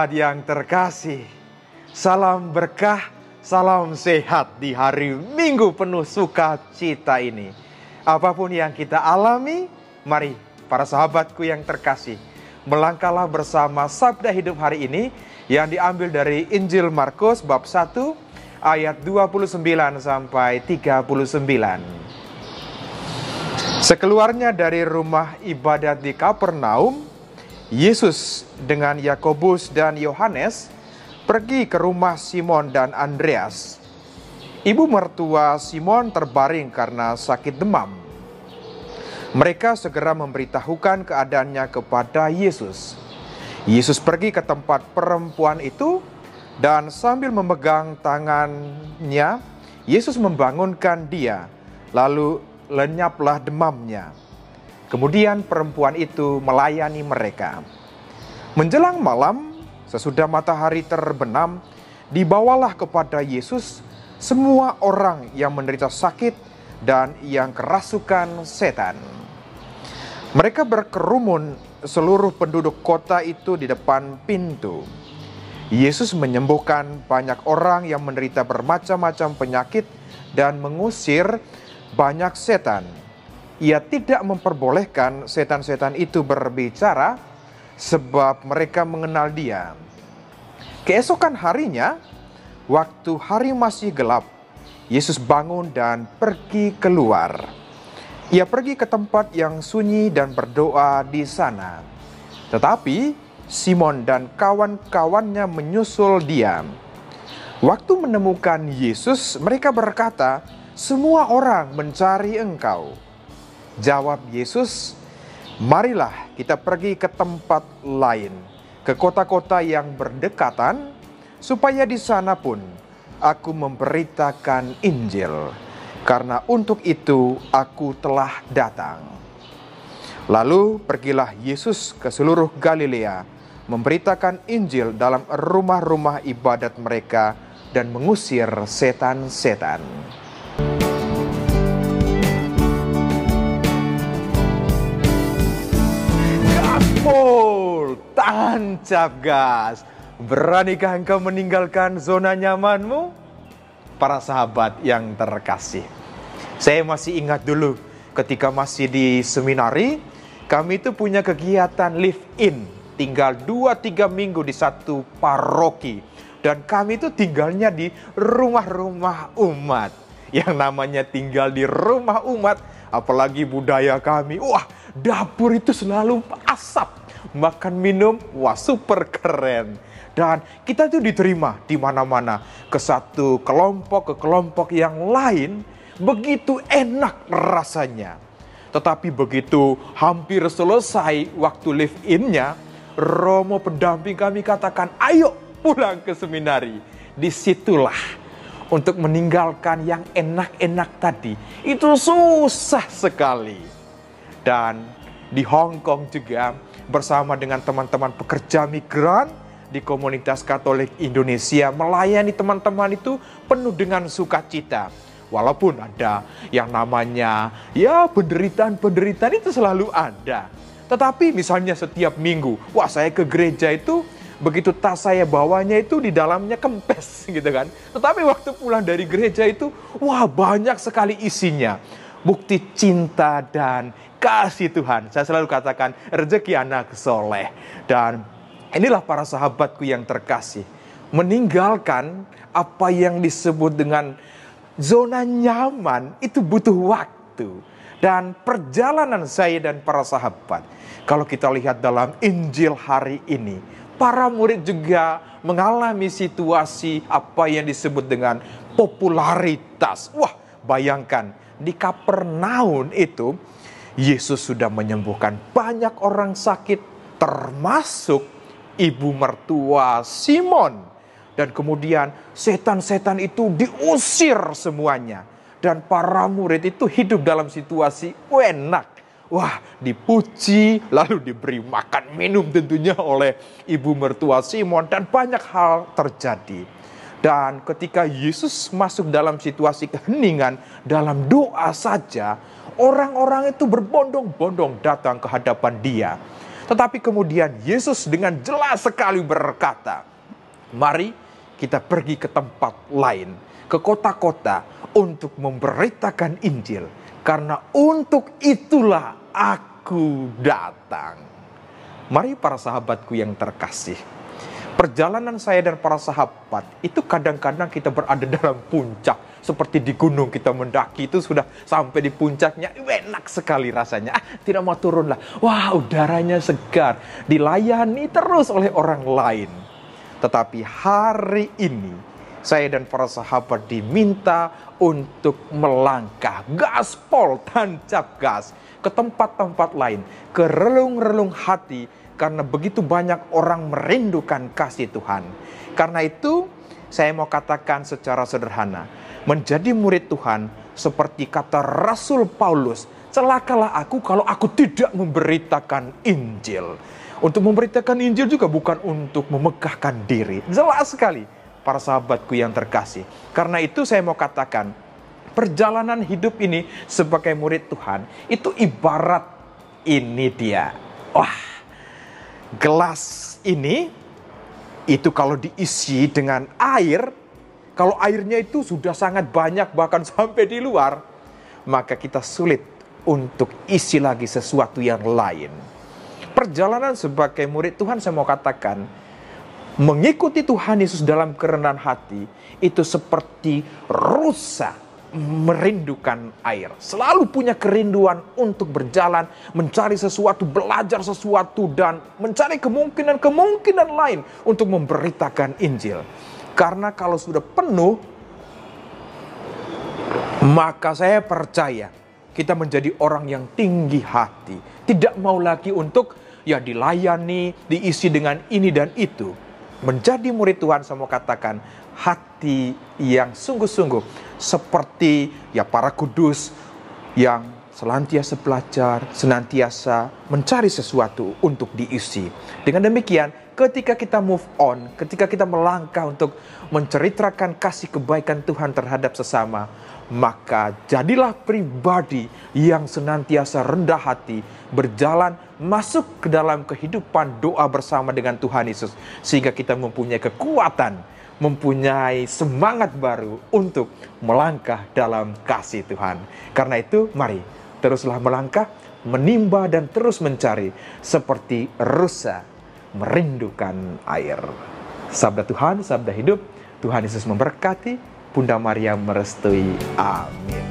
sahabat yang terkasih, salam berkah, salam sehat di hari Minggu penuh sukacita ini. Apapun yang kita alami, mari para sahabatku yang terkasih, melangkahlah bersama sabda hidup hari ini yang diambil dari Injil Markus bab 1 ayat 29 sampai 39. Sekeluarnya dari rumah ibadat di Kapernaum, Yesus dengan Yakobus dan Yohanes pergi ke rumah Simon dan Andreas. Ibu mertua Simon terbaring karena sakit demam. Mereka segera memberitahukan keadaannya kepada Yesus. Yesus pergi ke tempat perempuan itu dan sambil memegang tangannya, Yesus membangunkan dia, lalu lenyaplah demamnya. Kemudian perempuan itu melayani mereka. Menjelang malam, sesudah matahari terbenam, dibawalah kepada Yesus semua orang yang menderita sakit dan yang kerasukan setan. Mereka berkerumun seluruh penduduk kota itu di depan pintu. Yesus menyembuhkan banyak orang yang menderita bermacam-macam penyakit dan mengusir banyak setan. Ia tidak memperbolehkan setan-setan itu berbicara sebab mereka mengenal dia. Keesokan harinya, waktu hari masih gelap, Yesus bangun dan pergi keluar. Ia pergi ke tempat yang sunyi dan berdoa di sana. Tetapi Simon dan kawan-kawannya menyusul dia. Waktu menemukan Yesus, mereka berkata, "Semua orang mencari Engkau." Jawab Yesus, "Marilah kita pergi ke tempat lain, ke kota-kota yang berdekatan, supaya di sana pun aku memberitakan Injil, karena untuk itu aku telah datang." Lalu pergilah Yesus ke seluruh Galilea, memberitakan Injil dalam rumah-rumah ibadat mereka dan mengusir setan-setan. Gaspol, tancap gas. Beranikah engkau meninggalkan zona nyamanmu? Para sahabat yang terkasih, saya masih ingat dulu ketika masih di seminari, kami itu punya kegiatan live in, tinggal 2-3 minggu di satu paroki. Dan kami itu tinggalnya di rumah-rumah umat. Yang namanya tinggal di rumah umat, apalagi budaya kami, wah, dapur itu selalu asap, makan minum, wah, super keren. Dan kita tuh diterima di mana-mana, ke satu kelompok ke kelompok yang lain, begitu enak rasanya. Tetapi begitu hampir selesai waktu live in-nya, Romo pendamping kami katakan, "Ayo pulang ke seminari." Disitulah untuk meninggalkan yang enak-enak tadi, itu susah sekali. Dan di Hong Kong juga bersama dengan teman-teman pekerja migran di komunitas Katolik Indonesia, melayani teman-teman itu penuh dengan sukacita. Walaupun ada yang namanya penderitaan itu selalu ada. Tetapi misalnya setiap minggu, wah, saya ke gereja itu begitu tas saya bawanya itu di dalamnya kempes gitu kan. Tetapi waktu pulang dari gereja itu, wah, banyak sekali isinya. Bukti cinta dan kasih Tuhan. Saya selalu katakan rezeki anak soleh. Dan inilah para sahabatku yang terkasih, meninggalkan apa yang disebut dengan zona nyaman itu butuh waktu. Dan perjalanan saya dan para sahabat, kalau kita lihat dalam Injil hari ini, para murid juga mengalami situasi apa yang disebut dengan popularitas. Wah, bayangkan di Kapernaum itu, Yesus sudah menyembuhkan banyak orang sakit, termasuk ibu mertua Simon. Dan kemudian setan-setan itu diusir semuanya. Dan para murid itu hidup dalam situasi enak. Wah, dipuji, lalu diberi makan minum tentunya oleh ibu mertua Simon. Dan banyak hal terjadi. Dan ketika Yesus masuk dalam situasi keheningan, dalam doa saja, orang-orang itu berbondong-bondong datang ke hadapan dia. Tetapi kemudian Yesus dengan jelas sekali berkata, mari kita pergi ke tempat lain, ke kota-kota untuk memberitakan Injil. Karena untuk itulah aku datang. Mari para sahabatku yang terkasih, perjalanan saya dan para sahabat itu kadang-kadang kita berada dalam puncak. Seperti di gunung kita mendaki itu sudah sampai di puncaknya, enak sekali rasanya. Tidak mau turun lah. Wah, udaranya segar, dilayani terus oleh orang lain. Tetapi hari ini saya dan para sahabat diminta untuk melangkah gaspol, tancap gas ke tempat-tempat lain, ke relung-relung hati, karena begitu banyak orang merindukan kasih Tuhan. Karena itu saya mau katakan secara sederhana, menjadi murid Tuhan seperti kata Rasul Paulus, celakalah aku kalau aku tidak memberitakan Injil. Untuk memberitakan Injil juga bukan untuk memegahkan diri. Jelas sekali para sahabatku yang terkasih. Karena itu saya mau katakan, perjalanan hidup ini sebagai murid Tuhan itu ibarat ini dia. Wah, gelas ini itu kalau diisi dengan air, kalau airnya itu sudah sangat banyak bahkan sampai di luar, maka kita sulit untuk isi lagi sesuatu yang lain. Perjalanan sebagai murid Tuhan saya mau katakan, mengikuti Tuhan Yesus dalam kerendahan hati itu seperti rusa merindukan air. Selalu punya kerinduan untuk berjalan, mencari sesuatu, belajar sesuatu, dan mencari kemungkinan-kemungkinan lain untuk memberitakan Injil. Karena kalau sudah penuh, maka saya percaya kita menjadi orang yang tinggi hati. Tidak mau lagi untuk dilayani, diisi dengan ini dan itu. Menjadi murid Tuhan saya mau katakan, hati yang sungguh-sungguh seperti para kudus yang senantiasa belajar, senantiasa mencari sesuatu untuk diisi. Dengan demikian, ketika kita move on, ketika kita melangkah untuk menceritakan kasih kebaikan Tuhan terhadap sesama, maka jadilah pribadi yang senantiasa rendah hati, berjalan masuk ke dalam kehidupan doa bersama dengan Tuhan Yesus, sehingga kita mempunyai kekuatan, mempunyai semangat baru untuk melangkah dalam kasih Tuhan. Karena itu, mari teruslah melangkah, menimba dan terus mencari seperti rusa merindukan air. Sabda Tuhan, sabda hidup. Tuhan Yesus memberkati. Bunda Maria merestui. Amin.